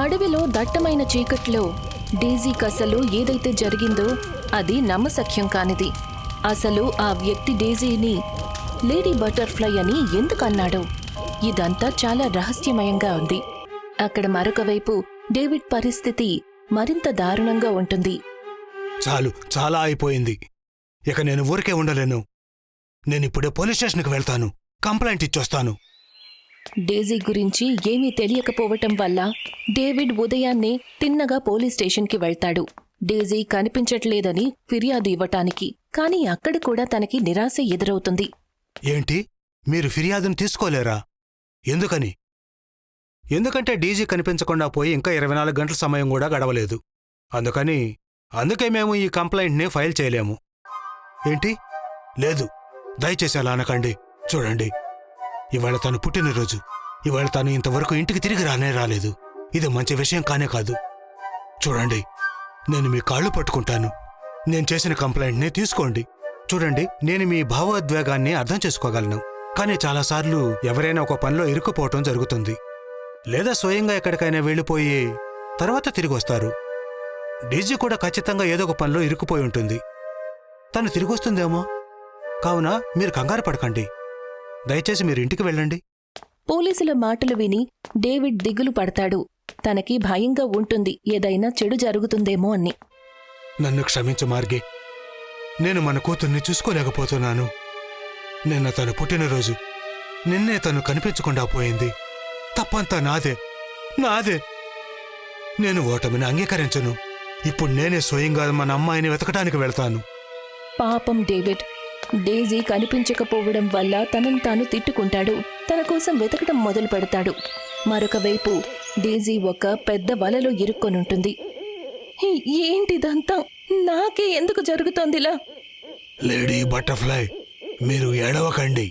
అడవిలో దట్టమైన చీకట్లో డేజీకి అసలు ఏదైతే జరిగిందో అది నమ్మశక్యం కానిది. అసలు ఆ వ్యక్తి డేజీని లేడీ బటర్ఫ్లై అని ఎందుకన్నాడో ఇదంతా చాలా రహస్యమయంగా ఉంది. అక్కడ మరొక వైపు డేవిడ్ పరిస్థితి మరింత దారుణంగా ఉంటుంది. చాలు, చాలా అయిపోయింది. ఇక నేను ఊరికే ఉండలేను. నేనిప్పుడే పోలీస్ స్టేషన్కి వెళ్తాను, కంప్లైంట్ ఇచ్చొస్తాను. డేజీ గురించి ఏమీ తెలియకపోవటం వల్ల డేవిడ్ ఉదయాన్నే తిన్నగా పోలీస్ స్టేషన్కి వెళ్తాడు, డేజీ కనిపించట్లేదని ఫిర్యాదు ఇవ్వటానికి. కానీ అక్కడ కూడా తనకి నిరాశ ఎదురవుతుంది. ఏంటి, మీరు ఫిర్యాదును తీసుకోలేరా? ఎందుకని? ఎందుకంటే డీజీ కనిపించకుండా పోయి ఇంకా 24 గంటల సమయం కూడా గడవలేదు. అందుకే మేము ఈ కంప్లైంట్ని ఫైల్ చేయలేము. ఏంటి? లేదు, దయచేసి అలా అనకండి. చూడండి, ఇవాళ తను పుట్టినరోజు. ఇవాళ తను ఇంతవరకు ఇంటికి తిరిగి రాలేదు. ఇది మంచి విషయం కానే కాదు. చూడండి, నేను మీ కాళ్ళు పట్టుకుంటాను. నేను చేసిన కంప్లైంట్ని తీసుకోండి. చూడండి, నేను మీ భావోద్వేగాన్ని అర్థం చేసుకోగలను. కానీ చాలాసార్లు ఎవరైనా ఒక పనిలో ఇరుక్కుపోవటం జరుగుతుంది, లేదా స్వయంగా ఎక్కడికైనా వెళ్ళిపోయి తర్వాత తిరిగి వస్తారు. డీజీ కూడా ఖచ్చితంగా ఏదో ఒక పనిలో ఇరుక్కుపోయి ఉంటుంది. తను తిరిగొస్తుందేమో. కావున మీరు కంగారు పడకండి. దయచేసి మీరు ఇంటికి వెళ్ళండి. పోలీసుల మాటలు విని డేవిడ్ దిగులు పడతాడు. తనకి భయంగా ఉంటుంది, ఏదైనా చెడు జరుగుతుందేమో అని. నన్ను క్షమించు మార్గి, నేను మన కూతుర్ని చూసుకోలేకపోతున్నాను. నిన్న తను పుట్టినరోజు, నిన్నే తను కనిపించకుండా పోయింది. తప్పంతా నాదే. నేను ఓటమిని అంగీకరించను. ఇప్పుడు నేనే స్వయంగా మన అమ్మాయిని వెతకడానికి వెళ్తాను. పాపం డేవిడ్, డేజీ కనిపించకపోవడం వల్ల తనను తాను తిట్టుకుంటాడు. తన కోసం వెతకడం మొదలు పెడతాడు. మరొక వైపు డేజీ ఒక పెద్ద వలలో ఇరుక్కొనుంటుంది. ఏంటిదంతా? నాకే ఎందుకు జరుగుతోందిలా? లేడీ బటర్ఫ్లై, మీరు ఏడవకండి.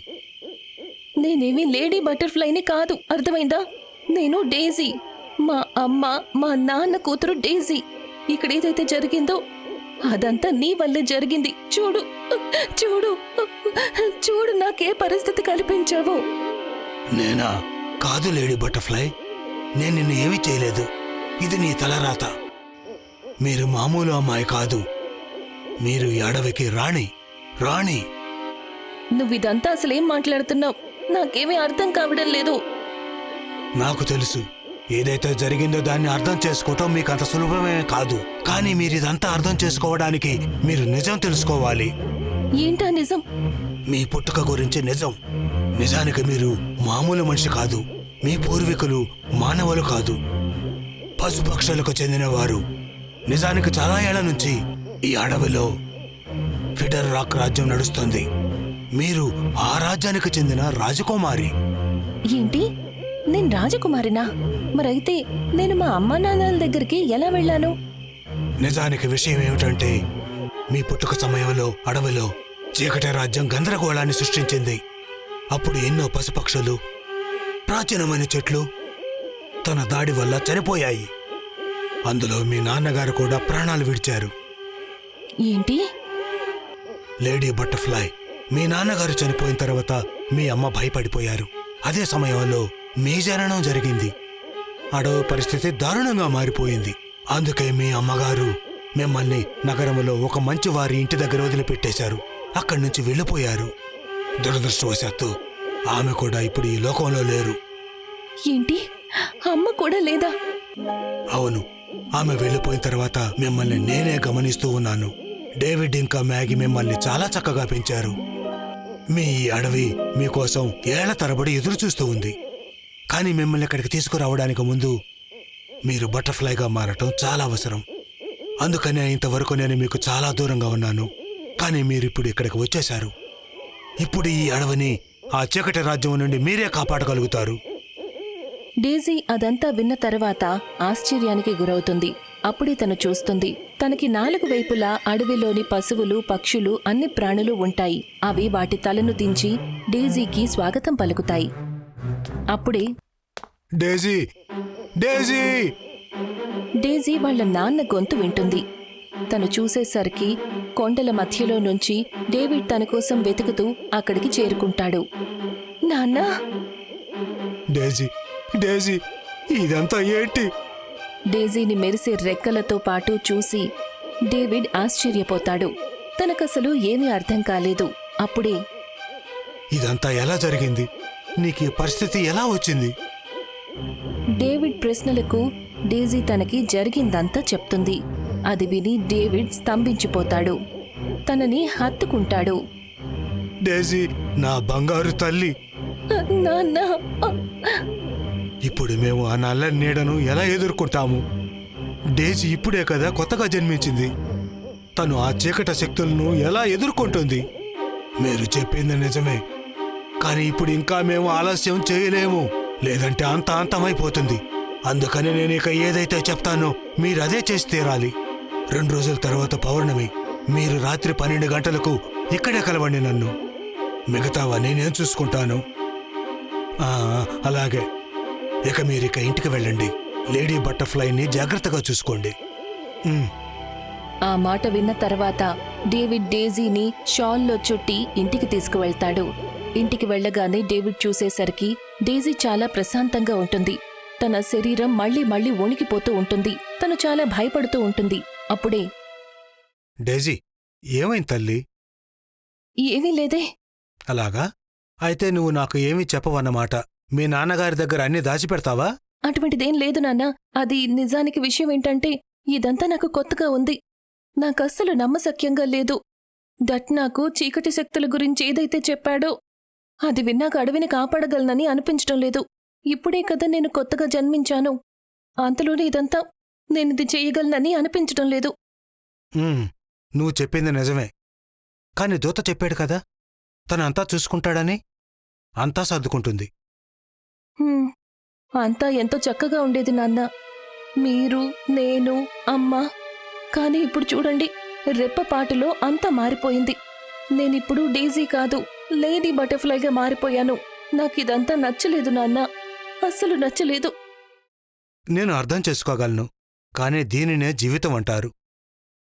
నేనేమీ లేడీ బటర్ఫ్లైని కాదు, అర్థమైందా? నేను డేజీ. మా అమ్మ, మా నాన్న కూతురు డేజీ. ఇక్కడేదైతే జరిగిందో అదంతా నీ వల్లే జరిగింది. చూడు చూడు చూడు, నాకే పరిస్థితి కల్పించావు. నేనా? కాదు లేడీ బటర్ఫ్లై, నేను నిన్ను ఏమీ చేయలేదు. ఇది నీ తలరాత. మీరు మామూలు అమ్మాయి కాదు, మీరు ఈ అడవికి రాణి. నువ్విదంతా అసలేం మాట్లాడుతున్నావు? నాకేమీ అర్థం కావడం లేదు. నాకు తెలుసు, ఏదైతే జరిగిందో దాన్ని అర్థం చేసుకోవటం మీకు అంత సులభమే కాదు. కానీ మీరిదంతా అర్థం చేసుకోవడానికి మీరు నిజం తెలుసుకోవాలి. ఏంటా నిజం? మీ పుట్టుక గురించి నిజం. నిజానికి మీరు మామూలు మనిషి కాదు. మీ పూర్వీకులు మానవులు కాదు, పశుపక్షులకు చెందినవారు. నిజానికి చాలా ఏళ్ల నుంచి ఈ అడవిలో ఫిడర్ రాక్ రాజ్యం నడుస్తుంది. మీరు ఆ రాజ్యానికి చెందిన రాజకుమారి. ఏంటి? నేను రాజకుమారినా? మరైతే నేను మా అమ్మా నాన్నల దగ్గరికి ఎలా వెళ్ళాను? నిజానికి విషయం ఏమిటంటే, మీ పుట్టుక సమయంలో అడవిలో చీకటి రాజ్యం గందరగోళాన్ని సృష్టించింది. అప్పుడు ఎన్నో పశుపక్షులు, ప్రాచీనమైన చెట్లు తన దాడి వల్ల చనిపోయాయి. అందులో మీ నాన్నగారు కూడా ప్రాణాలు విడిచారు. ఏంటి? లేడీ బటర్ఫ్లై, మీ నాన్నగారు చనిపోయిన తర్వాత మీ అమ్మ భయపడిపోయారు. అదే సమయంలో మీ జననం జరిగింది. అడవి పరిస్థితి దారుణంగా మారిపోయింది. అందుకే మీ అమ్మగారు మిమ్మల్ని నగరంలో ఒక మంచి వారి ఇంటి దగ్గర వదిలిపెట్టేశారు. అక్కడి నుంచి వెళ్ళిపోయారు. దురదృష్టవశాత్తు ఆమె కూడా ఇప్పుడు ఈ లోకంలో లేరు. ఏంటి? అమ్మ కూడా లేదా? అవును, ఆమె వెళ్ళిపోయిన తర్వాత మిమ్మల్ని నేనే గమనిస్తూ ఉన్నాను. డేవిడ్ ఇంకా మ్యాగీ మిమ్మల్ని చాలా చక్కగా పెంచారు. మీ ఈ అడవి మీకోసం ఏళ్ల తరబడి ఎదురు చూస్తూ ఉంది. కానీ మిమ్మల్ని ఇక్కడికి తీసుకురావడానికి ముందు మీరు బటర్ఫ్లైగా మారటం చాలా అవసరం. అందుకనే ఇంతవరకు నేను మీకు చాలా దూరంగా ఉన్నాను. కానీ మీరిప్పుడు ఇక్కడికి వచ్చేశారు. ఇప్పుడు ఈ అడవిని ఆ చీకటి రాజ్యం నుండి మీరే కాపాడగలుగుతారు. డేజీ అదంతా విన్న తర్వాత ఆశ్చర్యానికి గురవుతుంది. అప్పుడే తను చూస్తుంది, తనకి 4 వైపులా అడవిలోని పశువులు, పక్షులు, అన్ని ప్రాణులు ఉంటాయి. అవి వాటి తలను దించి డేజీకి స్వాగతం పలుకుతాయి. అప్పుడే డేజీ డేజీ వాళ్ళ నాన్న గొంతు వింటుంది. తను చూసేసరికి కొండల మధ్యలో నుంచి డేవిడ్ తన కోసం వెతుకుతూ అక్కడికి చేరుకుంటాడు. నాన్నా! డేజీ ఇదంతా ఏంటి? డేజీని మెరిసే రెక్కలతో పాటు చూసి డేవిడ్ ఆశ్చర్యపోతాడు. తనకసలు ఏమీ అర్థం కాలేదు. అప్పుడే ఇదంతా ఎలా జరిగింది? నీకీ పరిస్థితి ఎలా వచ్చింది? డేవిడ్ ప్రశ్నలకు డేజీ తనకి జరిగిందంతా చెప్తుంది. అది విని డేవిడ్ స్తంభించిపోతాడు. తనని హత్తుకుంటాడు. డేజీ, నా బంగారు తల్లి, నాన్న, ఇప్పుడు మేము ఆ నల్లని నీడను ఎలా ఎదుర్కొంటాము? డేజీ ఇప్పుడే కదా కొత్తగా జన్మించింది. తను ఆ చీకట శక్తులను ఎలా ఎదుర్కొంటుంది? మీరు చెప్పింది నిజమే, కానీ ఇప్పుడు ఇంకా మేము ఆలస్యం చేయలేము, లేదంటే అంతమైపోతుంది. అందుకని నేను ఇక ఏదైతే చెప్తానో మీరు అదే చేసి తీరాలి. 2 రోజుల తర్వాత పౌర్ణమి. మీరు రాత్రి 12 గంటలకు ఇక్కడే కలవండి నన్ను. మిగతావన్నీ నేను చూసుకుంటాను. అలాగే. ఇక మీరిక ఇంటికి వెళ్ళండి. లేడీ బటర్ఫ్లైని జాగ్రత్తగా చూసుకోండి. ఆ మాట విన్న తర్వాత డేవిడ్ డేజీని షాల్లో చుట్టి ఇంటికి తీసుకువెళ్తాడు. ఇంటికి వెళ్లగానే డేవిడ్ చూసేసరికి డేజీ చాలా ప్రశాంతంగా ఉంటుంది. తన శరీరం మళ్ళీ వణికిపోతూ ఉంటుంది. తను చాలా భయపడుతూ ఉంటుంది. అప్పుడే డేజీ, ఏమైంది తల్లి? ఏమీ లేదే. అలాగా? అయితే నువ్వు నాకు ఏమీ చెప్పవన్నమాట. మీ నాన్నగారి దగ్గర అన్నీ దాచిపెడతావా? అటువంటిదేం లేదు నాన్నా. అది నిజానికి విషయం ఏంటంటే ఇదంతా నాకు కొత్తగా ఉంది. నాకస్సలు నమ్మశక్యంగా లేదు. దట్ నాకు చీకటి శక్తుల గురించి ఏదైతే చెప్పాడో అది విన్నాక అడవిని కాపాడగలనని అనిపించడం లేదు. ఇప్పుడే కదా నేను కొత్తగా జన్మించాను. అంతలోనే ఇదంతా నేనిది చెయ్యగలనని అనిపించడం లేదు. నువ్వు చెప్పింది నిజమే, కాని దూత చెప్పాడు కదా తనంతా చూసుకుంటాడని. అంతా సర్దుకుంటుంది. అంతా ఎంతో చక్కగా ఉండేది నాన్న. మీరు, నేను, అమ్మ. కాని ఇప్పుడు చూడండి, రెప్పపాటులో అంతా మారిపోయింది. నేనిప్పుడు డేజీ కాదు, లేడీ బటర్ఫ్లైగా మారిపోయాను. నాకిదంతా నచ్చలేదు నాన్న, అస్సలు నచ్చలేదు. నేను అర్థం చేసుకోగలను, కానీ దీనినే జీవితం అంటారు.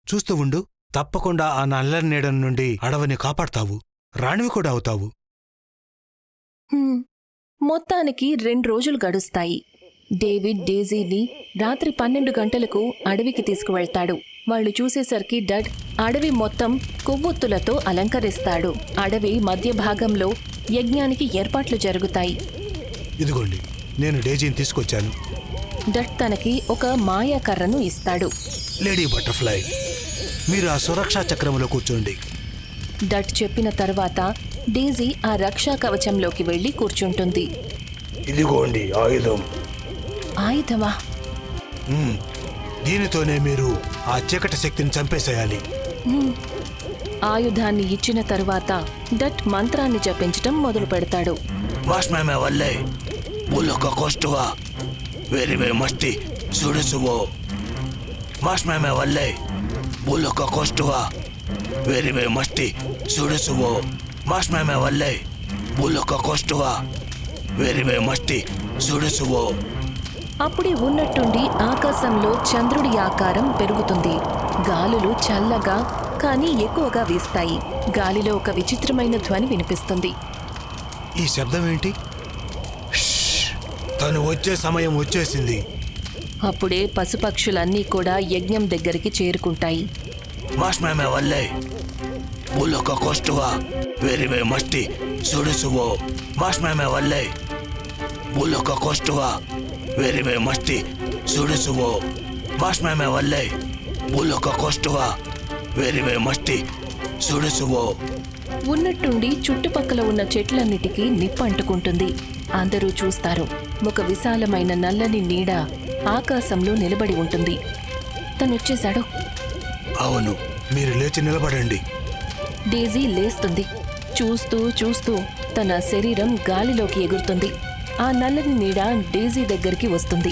చూస్తూ ఉండు, తప్పకుండా ఆ నల్లని నీడల నుండి అడవిని కాపాడతావు, రాణివి కూడా అవుతావు. మొత్తానికి 2 రోజులు గడుస్తాయి. డేవిడ్ డేజీని రాత్రి 12 గంటలకు అడవికి తీసుకువెళ్తాడు. వాళ్లు చూసేసరికి డడ్ అడవి మొత్తం కొవ్వొత్తులతో అలంకరిస్తాడు. అడవి మధ్య భాగంలో యజ్ఞానికి ఏర్పాట్లు జరుగుతాయి. ఇదిగోండి, నేను డేజీని తీసుకొచ్చాను. డడ్ తనకి ఒక మాయా కర్రను ఇస్తాడు. లేడీ బటర్ఫ్లై, మీరు ఆ సురక్షా చక్రంలో కూర్చోండి. డట్ చెప్పిన తర్వాత డేజీ ఆ రక్షా కవచంలోకి వెళ్లి కూర్చుంటుంది. ఇదిగోండి ఆయుధం. ఆయుధమా? దీనితోనే మీరు ఆ చీకటి శక్తిని చంపేసేయాలి. ఆయుధాన్ని ఇచ్చిన తరువాత డట్ మంత్రాన్ని జపించటం మొదలు పెడతాడు. అప్పుడే ఉన్నట్టుండి ఆకాశంలో చంద్రుడి ఆకారం పెరుగుతుంది. గాలులు చల్లగా కానీ ఎక్కువగా వీస్తాయి. గాలిలో ఒక విచిత్రమైన ధ్వని వినిపిస్తుంది. ఈ శబ్దం ఏంటి? తను వచ్చే సమయం వచ్చేసింది. అప్పుడే పశుపక్షులన్నీ కూడా యజ్ఞం దగ్గరికి చేరుకుంటాయి. ఉన్నట్టుండి చుట్టుపక్కల ఉన్న చెట్లన్నిటికీ నిప్పంటుకుంటుంది. అందరూ చూస్తారు. ఒక విశాలమైన నల్లని నీడ ఆకాశంలో నిలబడి ఉంటుంది. తనొచ్చేశాడు. అవును, మీరు లేచి నిలబడండి. డేజీ లేస్తుంది. చూస్తూ చూస్తూ తన శరీరం గాలిలోకి ఎగురుతుంది. ఆ నల్లని నీడ డేజీ దగ్గరికి వస్తుంది.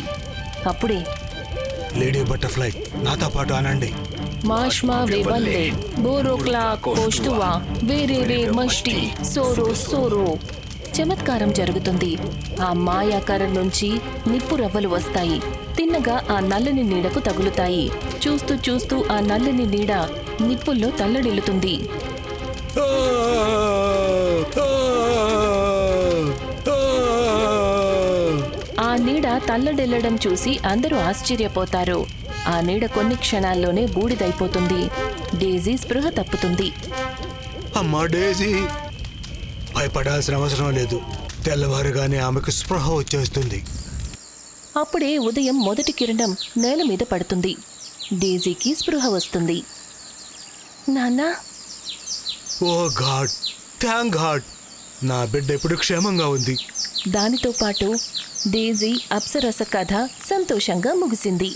అప్పుడే లేడీ బటర్ఫ్లై నాతో పాటు అనండి. మాష్మా వేవల్లే బోరోక్లా కోష్టువా వేరేవే మష్టి సోరో సోరో. చమత్కారం జరుగుతుంది. ఆ మాయాకారం నుంచి నిప్పు రవ్వలు వస్తాయి. తిన్నగా ఆ నల్లని నీడకు తగులుతాయి. చూస్తూ చూస్తూ ఆ నల్లని నీడ నిప్పుల్లో తల్లడిల్లుతుంది. ఆ నీడ తల్లడిల్లడం చూసి అందరూ ఆశ్చర్యపోతారు. ఆ నీడ కొన్ని క్షణాల్లోనే బూడిదైపోతుంది. డేజీ స్పృహ తప్పుతుంది. అమ్మా డేజీ, భయపడాల్సిన అవసరం లేదు. తెల్లవారుగానే ఆమెకు స్పృహ వచ్చేస్తుంది. అప్పుడే ఉదయం మొదటి కిరణం నేల మీద పడుతుంది. డేజీకి స్పృహ వస్తుంది. నాన్నా, ఓ గాడ్, థ్యాంక్ గాడ్, నా బిడ్డ ఇప్పుడు క్షేమంగా ఉంది. దానితో పాటు డేజీ అప్సరస కథ సంతోషంగా ముగిసింది.